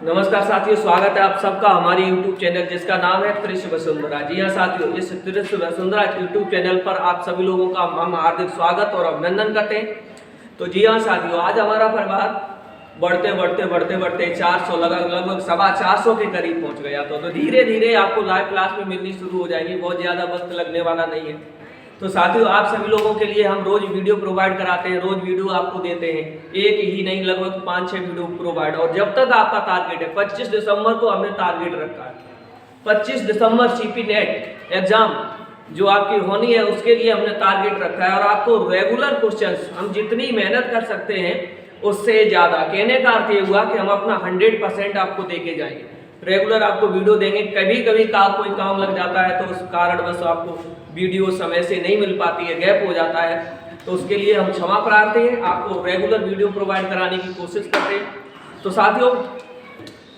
नमस्कार साथियों, स्वागत है आप सबका हमारे YouTube चैनल जिसका नाम है त्रिश वसुंधरा। जी हाँ साथियों, इस त्रिश वसुंधरा YouTube चैनल पर आप सभी लोगों का हम हार्दिक स्वागत और अभिनंदन करते हैं। तो जी हाँ साथियों, आज हमारा परिवार बढ़ते 400 लगभग 450 के करीब पहुंच गया। तो धीरे धीरे आपको लाइव क्लास में मिलनी शुरू हो जाएगी, बहुत ज़्यादा वक्त लगने वाला नहीं है। तो साथियों, आप सभी लोगों के लिए हम रोज वीडियो प्रोवाइड कराते हैं, रोज वीडियो आपको देते हैं, एक ही नहीं लगभग 5-6 वीडियो प्रोवाइड। और जब तक आपका टारगेट है 25 दिसंबर को हमने टारगेट रखा है, 25 दिसंबर सीपी नेट एग्जाम जो आपकी होनी है उसके लिए हमने टारगेट रखा है। और आपको रेगुलर क्वेश्चंस हम जितनी मेहनत कर सकते हैं उससे ज़्यादा, कहने का अर्थ ये हुआ कि हम अपना 100% आपको दे के जाएंगे। रेगुलर आपको वीडियो देंगे, कभी कभी कोई काम लग जाता है तो उस कारणवश आपको वीडियो समय से नहीं मिल पाती है, गैप हो जाता है, तो उसके लिए हम क्षमा प्रार्थी हैं। आपको रेगुलर वीडियो प्रोवाइड कराने की कोशिश करते हैं। तो साथियों,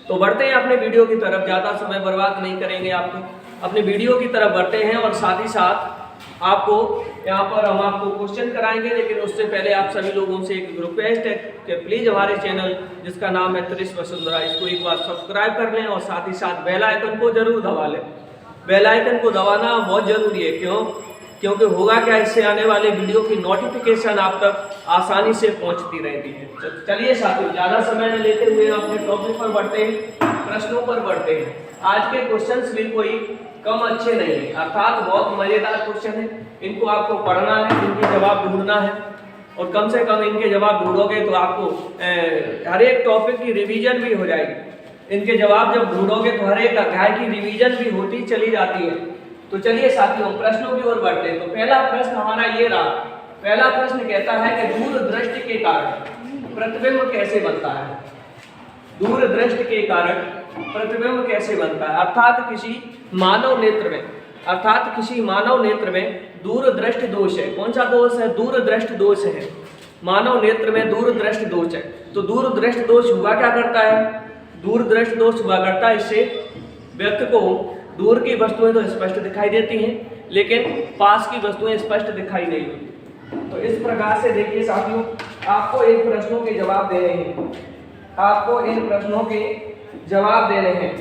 तो बढ़ते हैं अपने वीडियो की तरफ, ज़्यादा समय बर्बाद नहीं करेंगे, आपको अपने वीडियो की तरफ बढ़ते हैं। और साथ ही साथ आपको यहाँ पर हम आपको क्वेश्चन कराएंगे, लेकिन उससे पहले आप सभी लोगों से एक रिक्वेस्ट है कि प्लीज़ हमारे चैनल जिसका नाम है त्रिश वसुंधरा, इसको एक बार सब्सक्राइब कर लें और साथ ही साथ बेल आइकन को जरूर दबा लें। बेल आइकन को दबाना बहुत ज़रूरी है, क्योंकि होगा क्या, इससे आने वाले वीडियो की नोटिफिकेशन आप तक आसानी से पहुंचती रहती है। चलिए साथियों, ज़्यादा समय न लेते हुए अपने टॉपिक पर बढ़ते हैं, प्रश्नों पर बढ़ते हैं। आज के क्वेश्चंस भी कोई कम अच्छे नहीं है, अर्थात बहुत मज़ेदार क्वेश्चन है। इनको आपको पढ़ना है, इनके जवाब ढूंढना है, और कम से कम इनके जवाब ढूंढोगे तो आपको हर एक टॉपिक की रिवीजन भी हो जाएगी। इनके जवाब जब ढूंढोगे तो हर एक अध्याय की रिवीजन भी होती चली जाती है। तो चलिए साथियों, प्रश्नों की ओर बढ़ते हैं। तो पहला प्रश्न हमारा ये रहा। पहला प्रश्न कहता है कि दूरदृष्टि के कारण प्रतिबिंब कैसे बनता है। दूरदृष्टि के कारण प्रतिबिंब कैसे बनता है, अर्थात किसी मानव नेत्र में दूरदृष्टि दोष है। कौन सा दोष है? दूरदृष्टि दोष है। मानव नेत्र में दूरदृष्टि दोष है। तो दूरदृष्टि दोष हुआ क्या करता है? दूरदृष्टि दोष हुआ करता है, इससे व्यक्ति को दूर की वस्तुएं तो स्पष्ट दिखाई देती हैं, लेकिन पास की वस्तुएं स्पष्ट दिखाई नहीं देती। तो इस प्रकार से देखिए साथियों, आपको इन प्रश्नों के जवाब देने हैं, आपको इन प्रश्नों के जवाब देने हैं।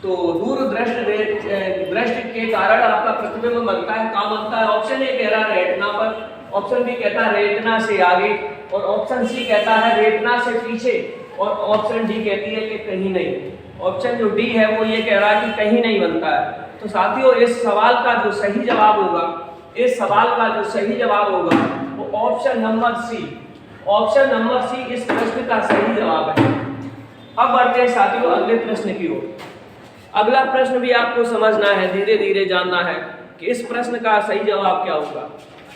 तो दूरदृष्टि के कारण आपका प्रतिबिंब बनता है, कहाँ बनता है? ऑप्शन ए कह रहा है रेटिना पर, ऑप्शन बी कहता है रेटिना से आगे, और ऑप्शन सी कहता है रेटिना से पीछे, और ऑप्शन डी कहती है कि कहीं नहीं। ऑप्शन जो डी है वो ये कह रहा है कि कहीं नहीं बनता है। तो साथियों, इस सवाल का जो सही जवाब होगा, वो ऑप्शन नंबर सी, इस प्रश्न का सही जवाब है। अब बढ़ते हैं साथियों अगले प्रश्न की ओर। अगला प्रश्न भी आपको समझना है, धीरे धीरे जानना है कि इस प्रश्न का सही जवाब क्या होगा।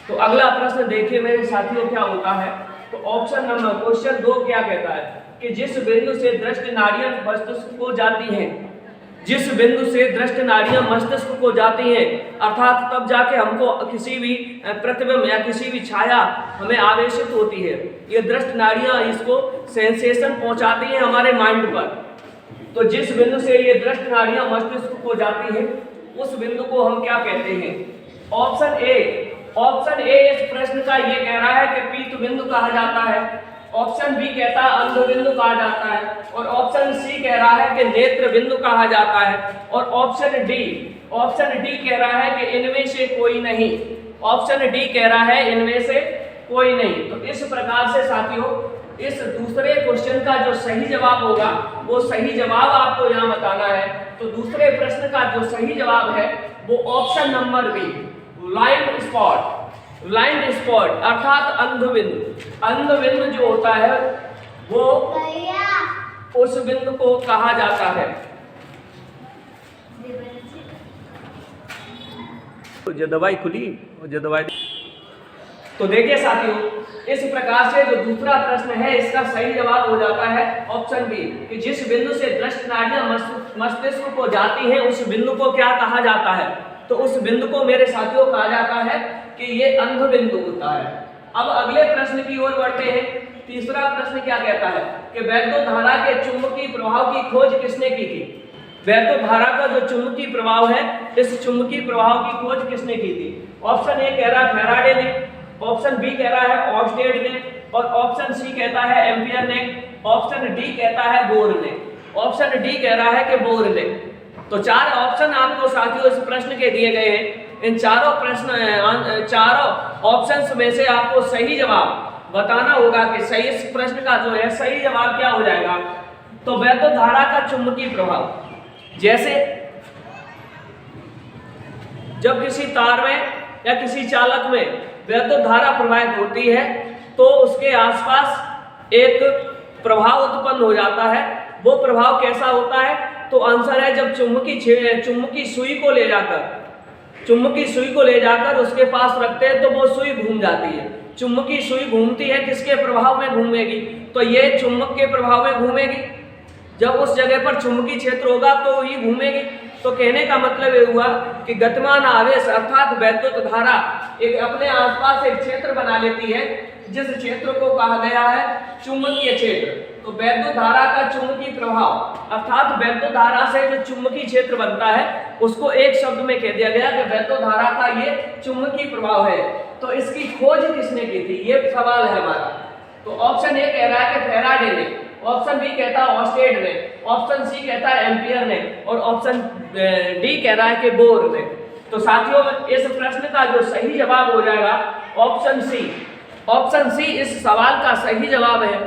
तो अगला प्रश्न देखिए मेरे साथियों, क्या होता है। तो ऑप्शन नंबर क्वेश्चन 2 क्या कहता है कि जिस बिंदु से दृष्टि नाड़ियां मस्तिष्क को जाती हैं, अर्थात तब जाके हमको किसी भी प्रतिबिंब या किसी भी छाया हमें आवेशित होती है। ये दृष्टि नाड़ियां इसको सेंसेशन पहुंचाती हैं हमारे माइंड पर। तो जिस बिंदु से ये दृष्टि नाड़ियां मस्तिष्क को जाती हैं, उस बिंदु को हम क्या कहते हैं? ऑप्शन ए इस प्रश्न का ये कह रहा है कि पीत बिंदु कहा जाता है। ऑप्शन बी कहता है अंध बिंदु कहा जाता है, और ऑप्शन सी कह रहा है कि नेत्र बिंदु कहा जाता है, और ऑप्शन डी कह रहा है कि इनमें से कोई नहीं। तो इस प्रकार से साथियों, इस दूसरे क्वेश्चन का जो सही जवाब होगा वो सही जवाब आपको यहाँ बताना है। तो दूसरे प्रश्न का जो सही जवाब है वो option number B, blind spot अर्थात अंध बिंदु जो होता है वो उस बिंदु को कहा जाता है। जो दवाई खुली जो दवाई। तो देखिए साथियों, इस प्रकार से जो दूसरा प्रश्न है इसका सही जवाब हो जाता है ऑप्शन बी, कि जिस बिंदु से दृष्टि नाड़ियां मस्तिष्क को जाती हैं उस बिंदु को क्या कहा जाता है? तो उस बिंदु को मेरे साथियों कहा जाता है कि ये अंध बिंदु होता है। अब अगले प्रश्न की ओर बढ़ते हैं। तीसरा प्रश्न क्या कहता है कि वैद्युत धारा के चुंबकीय प्रभाव की खोज किसने की थी? वैद्युत धारा का जो चुंबकीय प्रभाव है, इस चुंबकीय प्रभाव की खोज किसने की थी? ऑप्शन ए कह रहा है फैराडे ने, ऑप्शन बी कह रहा है ऑर्स्टेड ने, और ऑप्शन सी कहता है एम्पियर ने, ऑप्शन डी कहता है बोरने। ऑप्शन डी कह रहा है कि बोरने। तो 4 ऑप्शन आपको साथियों इस प्रश्न के दिए गए हैं। इन चारों ऑप्शंस में से आपको सही जवाब बताना होगा कि सही इस प्रश्न का जो है सही जवाब क्या हो जाएगा। तो वैद्युत धारा का चुंबकीय प्रभाव, जैसे जब किसी तार में या किसी चालक में वैद्युत धारा प्रवाहित होती है तो उसके आसपास एक प्रभाव उत्पन्न हो जाता है। वो प्रभाव कैसा होता है? तो आंसर है जब चुंबकीय सुई को ले जाकर उसके पास रखते हैं तो वो सुई घूम जाती है। चुंबकीय सुई घूमती है, किसके प्रभाव में घूमेगी? तो ये चुंबक के प्रभाव में घूमेगी। जब उस जगह पर चुंबकीय क्षेत्र होगा तो ये घूमेगी। तो कहने का मतलब ये हुआ कि गतिमान आवेश अर्थात वैद्युत धारा एक अपने आसपास एक क्षेत्र बना लेती है, जिस क्षेत्र को कहा गया है चुंबकीय क्षेत्र। तो वैद्युत धारा का चुंबकीय प्रभाव अर्थात वैद्युत धारा से जो चुंबकीय क्षेत्र बनता है उसको एक शब्द में कह दिया गया कि वैद्युत धारा का ये चुंबकीय प्रभाव है। तो इसकी खोज किसने की थी, ये सवाल है हमारा। तो ऑप्शन ए कह रहा है कि फैराडे ने, ऑप्शन बी कहता है ऑस्टेड ने, ऑप्शन सी कहता है एम्पियर ने और ऑप्शन डी कह रहा है कि बोर ने। तो साथियों इस प्रश्न का जो सही जवाब हो जाएगा ऑप्शन सी। ऑप्शन सी इस सवाल का सही जवाब है।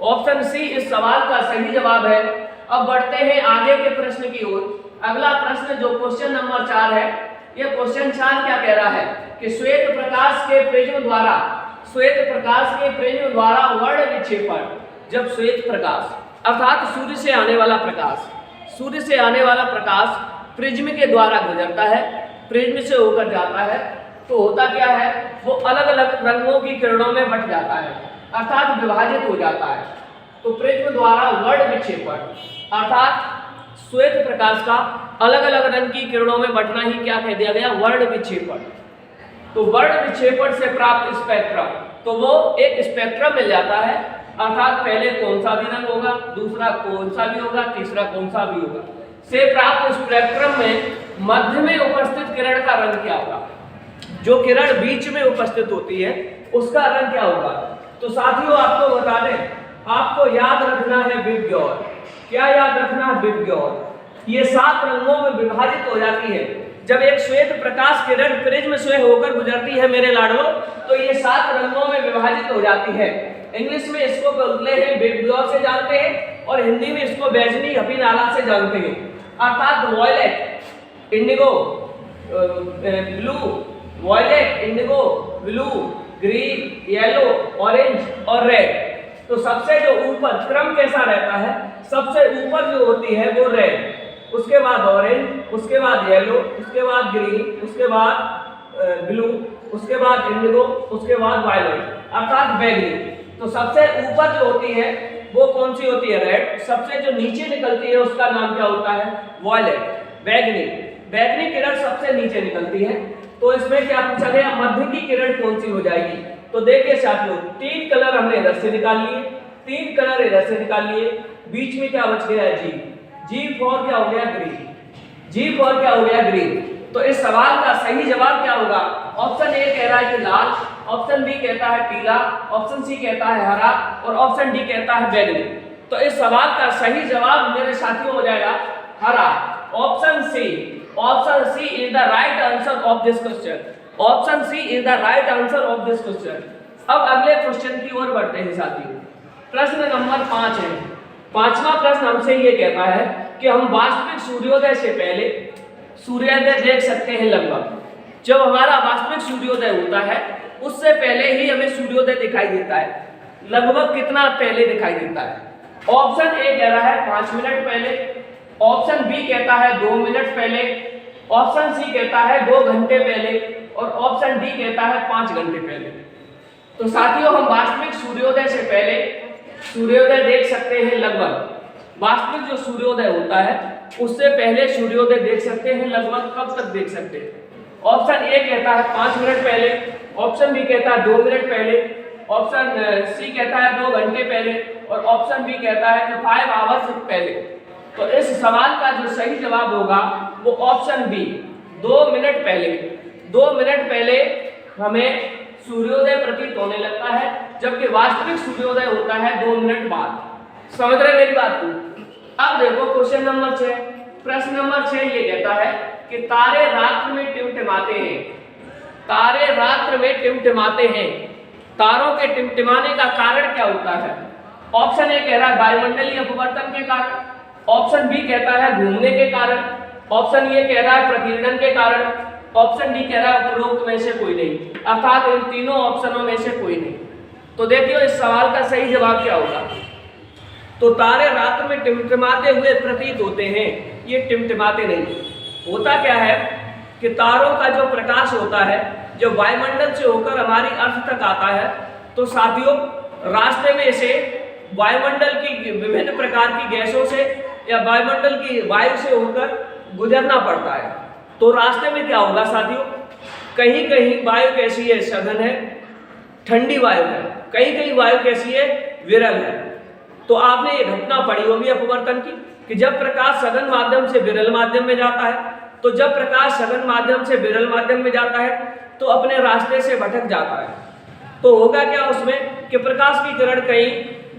ऑप्शन सी इस सवाल का सही जवाब है। अब बढ़ते हैं आगे के प्रश्न की ओर। अगला प्रश्न जो क्वेश्चन नंबर 4 है, यह क्वेश्चन 4 क्या कह रहा है कि श्वेत प्रकाश के प्रिज्म द्वारा वर्ण विक्षेपण, जब श्वेत प्रकाश अर्थात सूर्य से आने वाला प्रकाश प्रिज्म के द्वारा गुजरता है, प्रिज्म से होकर जाता है, तो होता क्या है, वो अलग अलग रंगों की किरणों में बट जाता है अर्थात विभाजित हो जाता है। तो प्रिज्म द्वारा वर्ण विक्षेपण अर्थात श्वेत प्रकाश का अलग अलग रंग की किरणों में बटना ही क्या कह दिया गया, वर्ण विक्षेपण। तो वर्ण विक्षेपण से प्राप्त स्पेक्ट्रम, तो वो एक स्पेक्ट्रम मिल जाता है अर्थात पहले कौन सा भी रंग होगा, दूसरा कौन सा भी होगा, तीसरा कौन सा भी होगा, से प्राप्त स्पेक्ट्रम में मध्य में उपस्थित किरण का रंग क्या होगा। जो किरण बीच में उपस्थित होती है उसका रंग क्या होगा। तो साथियों आपको बता दें, आपको याद रखना है विबग्योर। क्या याद रखना है? विबग्योर। ये 7 रंगों में विभाजित हो जाती है। जब एक श्वेत प्रकाश किरण प्रिज्म से होकर गुजरती है मेरे लाडलो, तो ये 7 रंगों में विभाजित हो जाती है। इंग्लिश में इसको बोलते हैं विबग्योर से जानते हैं और हिंदी में इसको बैजनी हपीनाला से जानते हैं। अर्थात violet, indigo, blue, violet, indigo, blue, green, yellow, orange और रेड। तो सबसे जो ऊपर क्रम कैसा रहता है, सबसे ऊपर जो होती है वो रेड, उसके बाद ऑरेंज, उसके बाद येलो, उसके बाद ग्रीन, उसके बाद ब्लू, उसके बाद इंडिगो, उसके बाद वायलेट अर्थात बैगनी। तो सबसे ऊपर जो होती है वो कौन सी होती है, रेड। सबसे जो नीचे निकलती है उसका नाम क्या होता है, वॉयलेट, बैगनी। बैगनी किरण सबसे नीचे निकलती है। तो इसमें क्या पूछा गया, मध्य की किरण कौन सी हो जाएगी। तो देखिए साथियों 3 कलर हमने इधर से निकाल लिए, 3 कलर इधर से निकाल लिए, बीच में क्या बच गया है, जी फॉर क्या हो गया, ग्रीन। जी फॉर क्या हो गया, ग्रीन। तो इस सवाल का सही जवाब क्या होगा। ऑप्शन ए कह रहा है कि लाल, ऑप्शन बी कहता है पीला, ऑप्शन सी कहता है हरा और ऑप्शन डी कहता है बैगनी। तो इस सवाल का सही जवाब मेरे साथियों हो जाएगा हरा, option C. Option C is the right answer of this question. Option C is the right answer of this question. अब अगले क्वेश्चन की ओर बढ़ते हैं साथियों। प्रश्न नंबर 5 है। 5वां प्रश्न हमसे ये कहता है कि हम वास्तविक सूर्योदय से पहले सूर्योदय देख सकते हैं लगभग। जब हमारा वास्तविक सूर्योदय होता है उससे पहले ही हमें सूर्योदय दिखाई देता है। लगभग कितना पहले दिखाई देता है। ऑप्शन ए कह रहा है 5 मिनट पहले, ऑप्शन बी कहता है 2 मिनट पहले, ऑप्शन सी कहता है 2 घंटे पहले और ऑप्शन डी कहता है 5 घंटे पहले। तो साथियों हम वास्तविक सूर्योदय से पहले सूर्योदय देख सकते हैं लगभग। वास्तविक जो सूर्योदय होता है उससे पहले सूर्योदय देख सकते हैं लगभग। कब तक देख सकते हैं। ऑप्शन ए कहता है 5 मिनट पहले, ऑप्शन बी कहता है 2 मिनट पहले, ऑप्शन सी कहता है 2 घंटे पहले और ऑप्शन बी कहता है कि 5 आवर्स पहले। तो इस सवाल का जो सही जवाब होगा वो ऑप्शन बी, 2 मिनट पहले। 2 मिनट पहले हमें सूर्योदय प्रतीत होने लगता है, जबकि वास्तविक सूर्योदय होता है 2 मिनट बाद। समझ रहे मेरी बात को? अब देखो क्वेश्चन नंबर 6, प्रश्न नंबर 6 ये कहता है कि तारे रात्र में टिमटिमाते हैं। तारे रात्र में टिमटिमाते हैं, तारों के टिमटिमाने का कारण क्या होता है? ऑप्शन ए कह रहा है वायुमंडलीय अपवर्तन के कारण, ऑप्शन बी कहता है घूमने के कारण, ऑप्शन ए कह रहा है प्रकीर्णन के कारण, ऑप्शन डी कह रहा है उपरोक्त में से कोई नहीं, अर्थात इन तीनों ऑप्शनों में से कोई नहीं। तो देखिए इस सवाल का सही जवाब क्या होगा। तो तारे रात में टिमटिमाते हुए प्रतीत होते हैं, ये टिमटिमाते नहीं। होता क्या है कि तारों का जो प्रकाश होता है जब वायुमंडल से होकर हमारी अर्थ तक आता है तो साथियों रास्ते में से वायुमंडल की विभिन्न प्रकार की गैसों से या वायुमंडल की वायु से होकर गुजरना पड़ता है। तो रास्ते में क्या होगा साथियों, कहीं कहीं वायु कैसी है, सघन है, ठंडी वायु है, कहीं कहीं वायु कैसी है, विरल है। तो आपने ये घटना पढ़ी होगी अपवर्तन की कि जब प्रकाश सघन माध्यम से विरल माध्यम में जाता है, तो जब प्रकाश सघन माध्यम से विरल माध्यम में जाता है तो अपने रास्ते से भटक जाता है। तो होगा क्या उसमें कि प्रकाश की किरण कहीं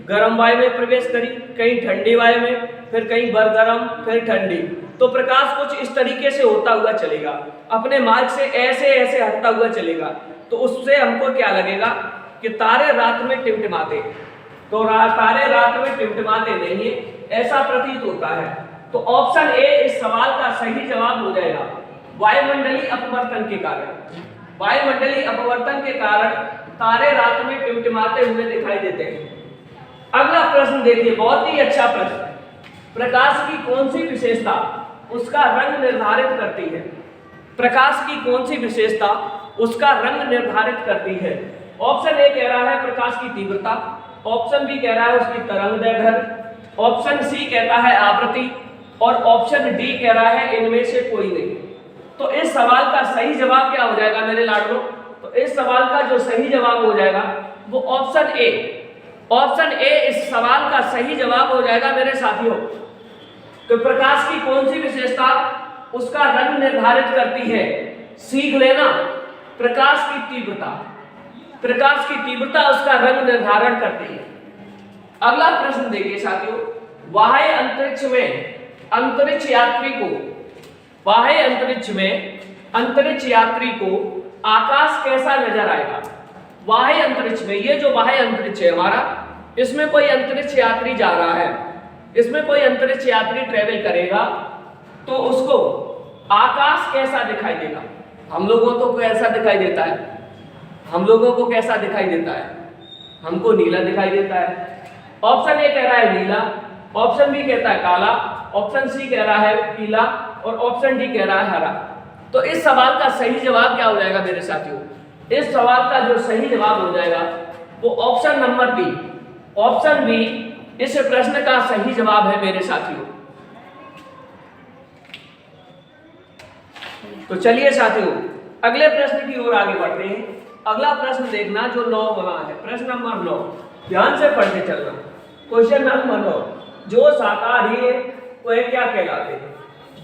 गर्म वायु में प्रवेश करी, कहीं ठंडी वायु में, फिर कहीं गर्म, फिर ठंडी। तो प्रकाश कुछ इस तरीके से होता हुआ चलेगा, अपने मार्ग से ऐसे ऐसे हटता हुआ चलेगा। तो उससे हमको क्या लगेगा कि तारे रात में टिमटिमाते। तो तारे रात में टिमटिमाते नहीं है, ऐसा प्रतीत होता है। तो ऑप्शन ए इस सवाल का सही जवाब हो जाएगा, वायुमंडलीय अपवर्तन के कारण। वायुमंडलीय अपवर्तन के कारण तारे रात में टिमटिमाते हुए दिखाई देते हैं। अगला प्रश्न देखिए, बहुत ही अच्छा प्रश्न। प्रकाश की कौन सी विशेषता उसका रंग निर्धारित करती है? प्रकाश की कौन सी विशेषता उसका रंग निर्धारित करती है? ऑप्शन ए कह रहा है प्रकाश की तीव्रता, ऑप्शन बी कह रहा है उसकी तरंगदैर्घ्य, ऑप्शन सी कहता है आवृत्ति और ऑप्शन डी कह रहा है इनमें से कोई नहीं। तो इस सवाल का सही जवाब क्या हो जाएगा मेरे लाडलो? तो इस सवाल का जो सही जवाब हो जाएगा वो ऑप्शन ए। ऑप्शन ए इस सवाल का सही जवाब हो जाएगा मेरे साथियों। तो प्रकाश की कौन सी विशेषता उसका रंग निर्धारित करती है? सीख लेना, प्रकाश की तीव्रता। प्रकाश की तीव्रता उसका रंग निर्धारण करती है। अगला प्रश्न देखिए साथियों, बाह्य अंतरिक्ष में अंतरिक्ष यात्री को, बाह्य अंतरिक्ष में अंतरिक्ष यात्री को आकाश कैसा नजर आएगा? बाह्य अंतरिक्ष में, ये जो बाह्य अंतरिक्ष है हमारा, इसमें कोई अंतरिक्ष यात्री जा रहा है, इसमें कोई अंतरिक्ष यात्री ट्रेवल करेगा तो उसको आकाश कैसा दिखाई देगा? हम लोगों को कैसा दिखाई देता है? हम लोगों को कैसा दिखाई देता है? हमको नीला दिखाई देता है। ऑप्शन ए कह रहा है नीला, ऑप्शन बी कहता है काला, ऑप्शन सी कह रहा है पीला और ऑप्शन डी कह रहा है हरा। तो इस सवाल का सही जवाब क्या हो जाएगा मेरे साथियों? इस सवाल का जो सही जवाब हो जाएगा वो option number B. Option B इस प्रश्न का सही जवाब है मेरे साथियों। तो चलिए साथियों अगले प्रश्न की ओर आगे बढ़ते हैं। अगला प्रश्न देखना जो 9 बना है, प्रश्न नंबर 9, ध्यान से पढ़ते चलना। क्वेश्चन नंबर 9, जो शाकाहारी है वह क्या कहलाते हैं?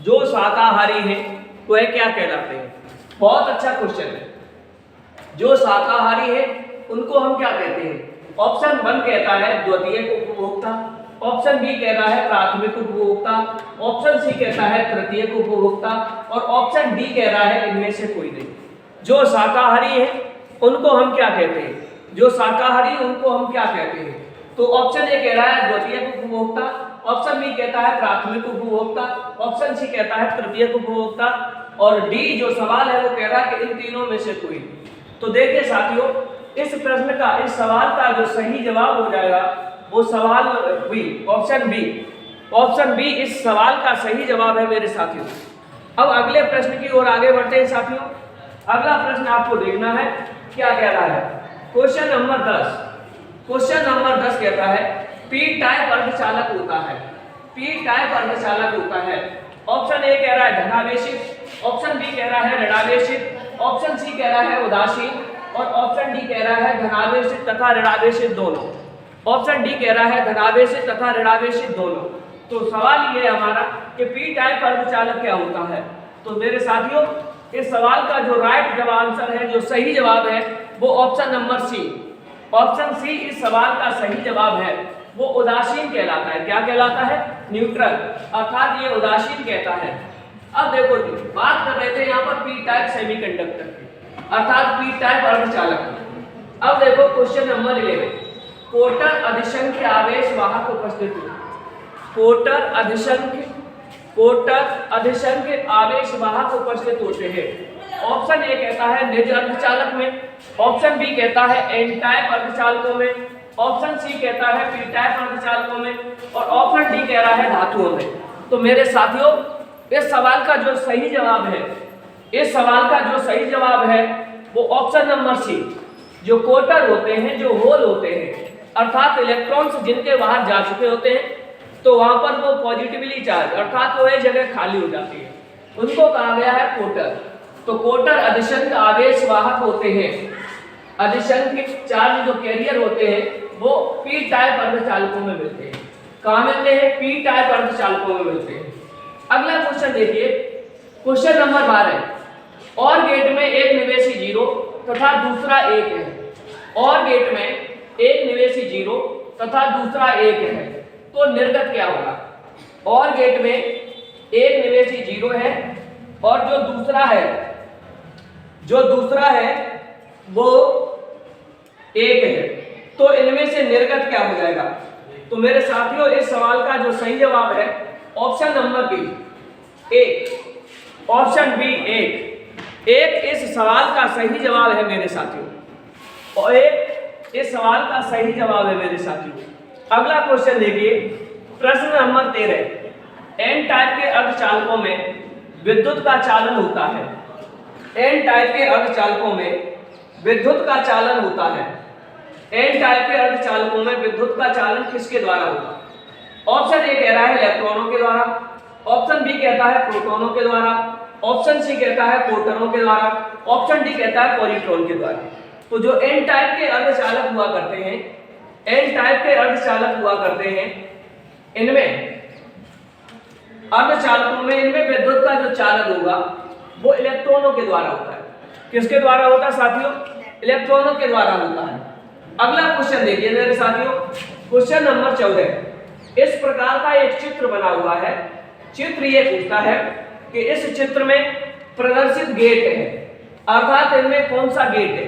जो शाकाहारी है वह क्या कहलाते हैं? बहुत अच्छा क्वेश्चन है। जो शाकाहारी है उनको हम क्या कहते हैं? ऑप्शन 1 कहता है द्वितीयक उपभोक्ता, ऑप्शन बी कह रहा है प्राथमिक उपभोक्ता, ऑप्शन सी कहता है तृतीयक उपभोक्ता और ऑप्शन डी कह रहा है इनमें से कोई नहीं। जो शाकाहारी है उनको हम क्या कहते हैं? जो शाकाहारी उनको हम क्या कहते हैं? तो ऑप्शन ए कह रहा है द्वितीयक उपभोक्ता, ऑप्शन बी कहता है प्राथमिक उपभोक्ता, ऑप्शन सी कहता है तृतीयक उपभोक्ता और डी जो सवाल है वो कह रहा है कि इन तीनों में से कोई। तो देखिए साथियों इस प्रश्न का, इस सवाल का जो सही जवाब हो जाएगा वो सवाल B, option B. Option B इस सवाल का सही जवाब है मेरे साथियों। अब अगले प्रश्न की ओर आगे बढ़ते हैं साथियों। अगला प्रश्न आपको देखना है क्या कह रहा है। क्वेश्चन नंबर 10, क्वेश्चन नंबर 10 कहता है पी टाइप अर्धचालक होता है। पी टाइप अर्धचालक होता है। ऑप्शन ए कह रहा है धनावेशित, ऑप्शन बी कह रहा है ऋणावेशित, ऑप्शन सी कह रहा है उदासीन और ऑप्शन डी कह रहा है धनावेशित तथा ऋणावेशित दोनों। ऑप्शन डी कह रहा है धनावेशित तथा ऋणावेशित दोनों। तो सवाल ये है हमारा कि पी टाइप अर्धचालक क्या होता है। तो मेरे साथियों इस सवाल का जो राइट जवाब आंसर है, जो सही जवाब है वो option number C. Option C इस सवाल का सही जवाब है। वो उदासीन कहलाता है। क्या कहलाता है? न्यूट्रल, अर्थात ये उदासीन कहता है। अब देखो जी, बात कर रहे थे यहाँ पर पी टाइप सेमीकंडक्टर की, अर्थात पी टाइप अर्धचालक। अब देखो क्वेश्चन नंबर 11, कोटर अधिसंख्य आवेश वाहक उपस्थित हो। कोटर अधिसंख्य आवेश वाहक उपस्थित होते हैं। ऑप्शन ए कहता है निज अर्धचालक में, ऑप्शन बी कहता है एन टाइप अर्धचालकों में, ऑप्शन सी कहता है पी टाइप अर्धचालकों में, और ऑप्शन डी कह रहा है धातुओं में। तो मेरे साथियों, इस सवाल का जो सही जवाब है, इस सवाल का जो सही जवाब है वो ऑप्शन नंबर सी, जो कोटर होते हैं, जो होल होते हैं, अर्थात इलेक्ट्रॉन्स जिनके बाहर जा चुके होते हैं, तो वहां पर वो पॉजिटिवली चार्ज, अर्थात वो जगह खाली हो जाती है, उनको कहा गया है कोटर। तो कोटर अधिसंख्य आवेश वाहक होते हैं। अधिसंख्य चार्ज जो कैरियर होते हैं वो पी टाइप अर्धचालकों में मिलते हैं। कहाँ मिलते हैं? पी टाइप अर्धचालकों में मिलते हैं। अगला क्वेश्चन देखिए, क्वेश्चन नंबर 12, और गेट में एक निवेशी 0 तथा दूसरा 1 है। और गेट में एक निवेशी 0 तथा दूसरा 1 है, तो निर्गत क्या होगा? और गेट में एक निवेशी 0 है और जो दूसरा है वो 1 है, तो इनमें से निर्गत क्या हो जाएगा? तो मेरे साथियों, इस सवाल का जो सही जवाब है option number B, 1। Option B 1 इस सवाल का सही जवाब है मेरे साथियों, और 1 इस सवाल का सही जवाब है मेरे साथियों। अगला क्वेश्चन देखिए, प्रश्न नंबर 13, एन टाइप के अर्धचालकों में विद्युत का चालन होता है। एन टाइप के अर्धचालकों में विद्युत का चालन होता है। एन टाइप के अर्धचालकों में विद्युत का चालन किसके द्वारा होगा? ऑप्शन ए कह रहा है इलेक्ट्रॉनों के द्वारा, ऑप्शन बी कहता है प्रोटॉनों के द्वारा, ऑप्शन सी कहता है प्रोटॉनों के द्वारा, ऑप्शन डी कहता है पॉजिट्रॉन के द्वारा। तो जो एन टाइप के अर्धचालक हुआ करते हैं, एन टाइप के अर्धचालक हुआ करते हैं, इनमें अर्धचालकों में इनमें विद्युत का जो चालन होगा वो इलेक्ट्रॉनों के द्वारा होता है। किसके द्वारा होता है साथियों? इलेक्ट्रॉनों के द्वारा होता है। अगला क्वेश्चन देखिए मेरे साथियों, क्वेश्चन नंबर 14, इस प्रकार का एक चित्र बना हुआ है। चित्र ये पूछता है कि इस चित्र में प्रदर्शित गेट है, अर्थात इनमें कौन सा गेट है,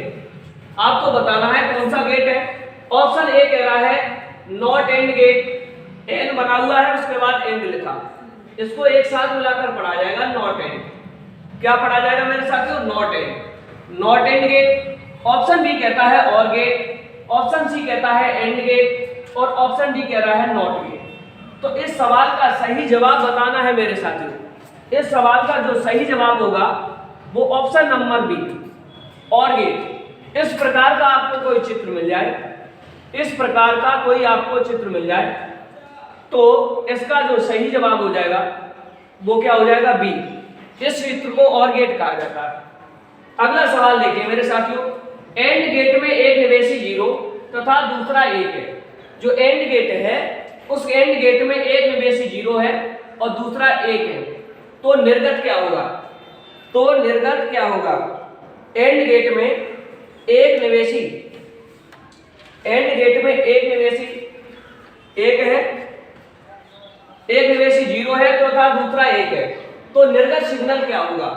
आपको बताना है कौन सा गेट है। ऑप्शन ए कह रहा है नॉट एंड गेट, एन बना हुआ है उसके बाद एंड लिखा, इसको एक साथ मिलाकर पढ़ा जाएगा नॉट एंड। क्या पढ़ा जाएगा मेरे साथियों? Not and, not and gate. Option B कहता है और गेट, ऑप्शन सी कहता है एंड गेट, और ऑप्शन डी कह रहा है नॉट गेट। तो इस सवाल का सही जवाब बताना है मेरे साथियों। इस सवाल का जो सही जवाब होगा वो ऑप्शन नंबर बी, और गेट। इस प्रकार का आपको कोई चित्र मिल जाए, इस प्रकार का कोई आपको चित्र मिल जाए, तो इसका जो सही जवाब हो जाएगा वो क्या हो जाएगा? बी। इस चित्र को और गेट कहा जाता है। अगला सवाल देखिए मेरे साथियों, एंड गेट में एक निवेशी 0 तथा दूसरा 1 है। जो एंड गेट है उस एंड गेट में एक निवेशी 0 है और दूसरा 1 है, तो निर्गत क्या होगा? तो निर्गत क्या होगा? एंड गेट में एक निवेशी 1 है, एक निवेशी 0 है तथा दूसरा 1 है, तो निर्गत सिग्नल क्या होगा?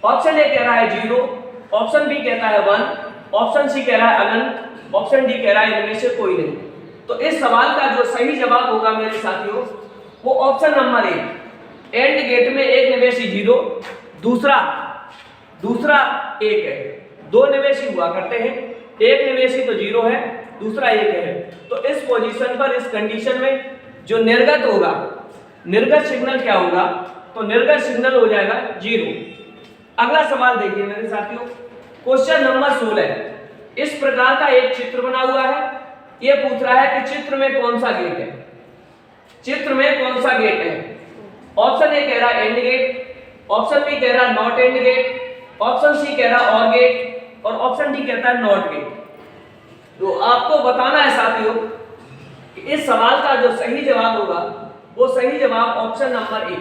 ऑप्शन ए कह रहा है 0, ऑप्शन बी कहता है 1, ऑप्शन सी कह रहा है अनंत, ऑप्शन डी कह रहा है इनमें से कोई नहीं। तो इस सवाल का जो सही जवाब होगा मेरे साथियों वो option number A, and gate में एक निवेशी 0, दूसरा 1 है। 2 निवेशी हुआ करते हैं, एक निवेशी तो 0 है, दूसरा 1 है। तो इस पोजीशन पर, इस कंडीशन में जो निर्गत होगा, निर्गत सिग्नल क्या होगा? तो निर्गत सिग्नल हो जाएगा 0। अगला सवाल देखिए मेरे साथियों, क्वेश्चन नंबर 16, इस प्रकार का एक चित्र बना हुआ है। ये पूछ रहा है कि चित्र में कौन सा गेट है, चित्र में कौन सा गेट है। ऑप्शन ए कह रहा है एंड गेट, ऑप्शन बी कह रहा है not and gate, option C कह रहा है और गेट, और ऑप्शन डी कहता है नॉट गेट। तो आपको बताना है साथियों कि इस सवाल का जो सही जवाब होगा वो सही जवाब ऑप्शन नंबर ए,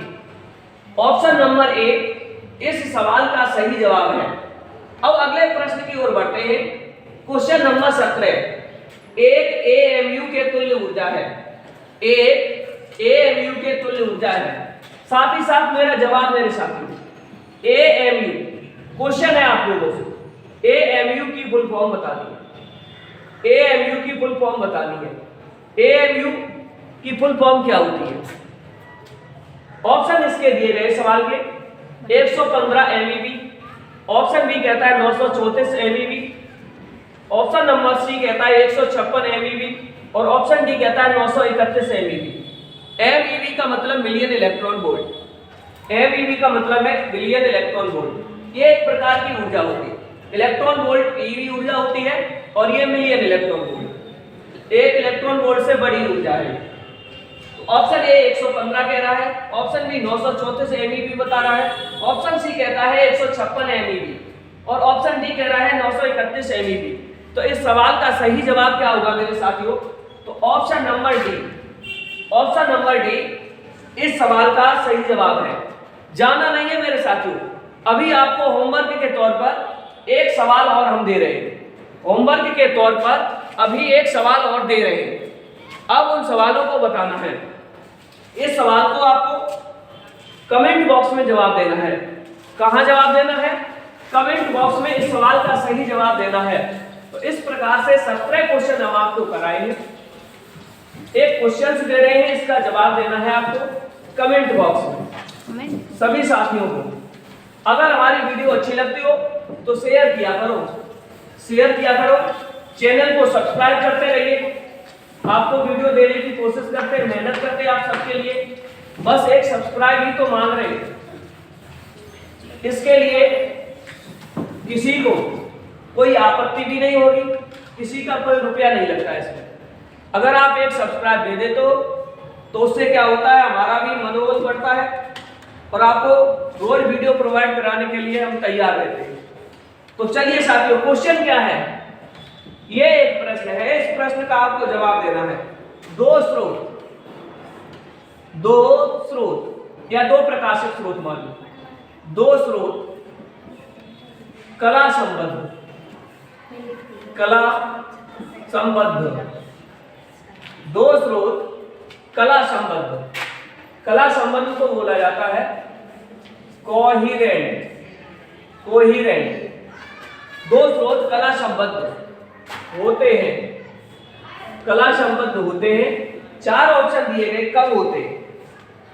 ऑप्शन नंबर ए इस सवाल का सही जवाब है। अब अगले प्रश्न की ओर बढ़ते हैं, क्वेश्चन नंबर 17, एक AMU के तुल्य ऊर्जा है, एक AMU के तुल्य ऊर्जा है। साथ ही साथ मेरा जवाब मेरे साथियों, AMU क्वेश्चन है आप लोगों से, AMU की फुल फॉर्म बतानी है, AMU की फुल फॉर्म बतानी है। AMU की फुल फॉर्म क्या होती है? ऑप्शन इसके दिए गए सवाल के 115 MeV, ऑप्शन बी कहता है 934 MeV, ऑप्शन नंबर सी कहता है 156 MeV और ऑप्शन डी कहता है 931 MeV। MeV का मतलब मिलियन इलेक्ट्रॉन वोल्ट, MeV का मतलब है मिलियन इलेक्ट्रॉन वोल्ट। ये एक प्रकार की ऊर्जा होती है, इलेक्ट्रॉन वोल्ट EV ऊर्जा होती है और ये मिलियन इलेक्ट्रॉन वोल्ट, एक इलेक्ट्रॉन वोल्ट से बड़ी ऊर्जा है। ऑप्शन ए 115 कह रहा है, ऑप्शन बी 934 MeV बता रहा है, ऑप्शन सी कहता है 156 MeV और ऑप्शन डी कह रहा है 931 MeV। तो इस सवाल का सही जवाब क्या होगा मेरे साथियों? तो option number D, option number D इस सवाल का सही जवाब है। जाना नहीं है मेरे साथियों, अभी आपको होमवर्क के तौर पर एक सवाल और हम दे रहे हैं, होमवर्क के तौर पर अभी एक सवाल और दे रहे हैं। अब उन सवालों को बताना है, इस सवाल को आपको कमेंट बॉक्स में जवाब देना है। कहां जवाब देना है? कमेंट बॉक्स में इस सवाल का सही जवाब देना है। तो इस प्रकार से 17 क्वेश्चन हम आपको कराएंगे, एक क्वेश्चन दे रहे हैं, इसका जवाब देना है आपको कमेंट बॉक्स में। सभी साथियों को अगर हमारी वीडियो अच्छी लगती हो तो शेयर किया करो, शेयर किया करो, चैनल को सब्सक्राइब करते रहिए। आपको वीडियो देने की कोशिश करते, मेहनत करते आप सबके लिए, बस एक सब्सक्राइब ही तो मांग रहे हैं। इसके लिए किसी को कोई आपत्ति भी नहीं होगी, किसी का कोई रुपया नहीं लगता इसमें। अगर आप एक सब्सक्राइब दे दे तो उससे क्या होता है, हमारा भी मनोबल बढ़ता है और आपको रोज वीडियो प्रोवाइड कराने के लिए हम तैयार रहते हैं। तो चलिए साथियों, क्वेश्चन क्या है? ये एक प्रश्न है, इस प्रश्न का आपको जवाब देना है। दो स्रोत या दो प्रकाशित स्रोत मान लो, दो स्रोत कला संबद्ध, दो स्रोत कला संबद्ध को बोला जाता है कोहिरेंट। दो स्रोत कला संबद्ध होते हैं, चार ऑप्शन दिए गए कब होते हैं?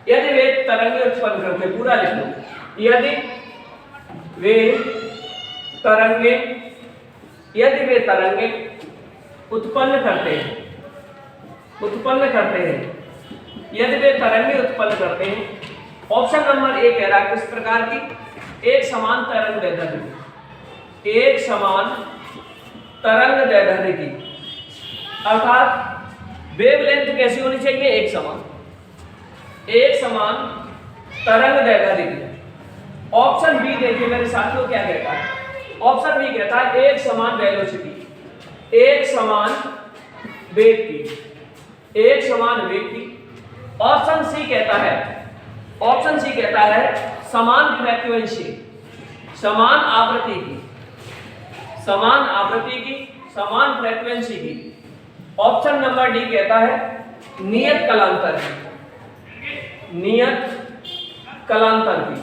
यदि वे तरंगे उत्पन्न करते, पूरा लिख लो, यदि वे तरंगे उत्पन्न करते हैं, यदि वे तरंगे उत्पन्न करते हैं। ऑप्शन नंबर ए कह रहा है किस प्रकार की? एक समान तरंग दैर्ध्य की, अर्थात वेवलेंथ कैसी होनी चाहिए? एक समान तरंग दैर्ध्य की। ऑप्शन बी देखिए मेरे साथियों क्या कहता है, ऑप्शन बी कहता है एक समान वेलोसिटी, एक समान वेग की। ऑप्शन सी कहता है समान फ्रीक्वेंसी, समान फ्रीक्वेंसी की। ऑप्शन नंबर डी कहता है नियत कलांतर की।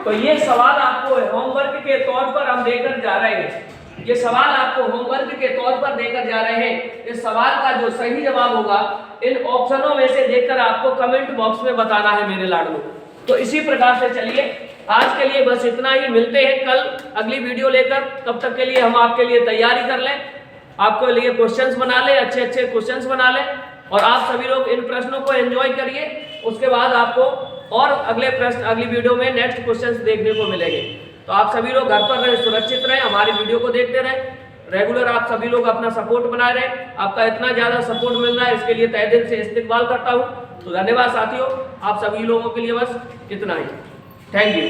तो ये सवाल आपको होमवर्क के तौर पर हम देकर जा रहे हैं, इस सवाल का जो सही जवाब होगा इन ऑप्शनों में से देखकर आपको कमेंट बॉक्स में बताना है मेरे लाडलो। तो इसी प्रकार से चलिए, आज के लिए बस इतना ही, मिलते हैं कल अगली वीडियो लेकर। तब तक के लिए हम आपके लिए तैयारी कर लें, आपके लिए क्वेश्चंस बना लें, अच्छे क्वेश्चंस बना लें और आप सभी लोग इन प्रश्नों को एंजॉय करिए। उसके बाद आपको और अगले प्रश्न अगली वीडियो में नेक्स्ट क्वेश्चंस देखने को मिलेंगे। तो आप सभी लोग घर पर रहें, सुरक्षित रहें, हमारी वीडियो को देखते रहें, रेगुलर आप सभी लोग अपना सपोर्ट बनाए रहें। आपका इतना ज़्यादा सपोर्ट मिल रहा है, इसके लिए तहे दिल से इस्तेकबाल करता हूँ। तो धन्यवाद साथियों, आप सभी लोगों के लिए बस इतना ही। Thank you.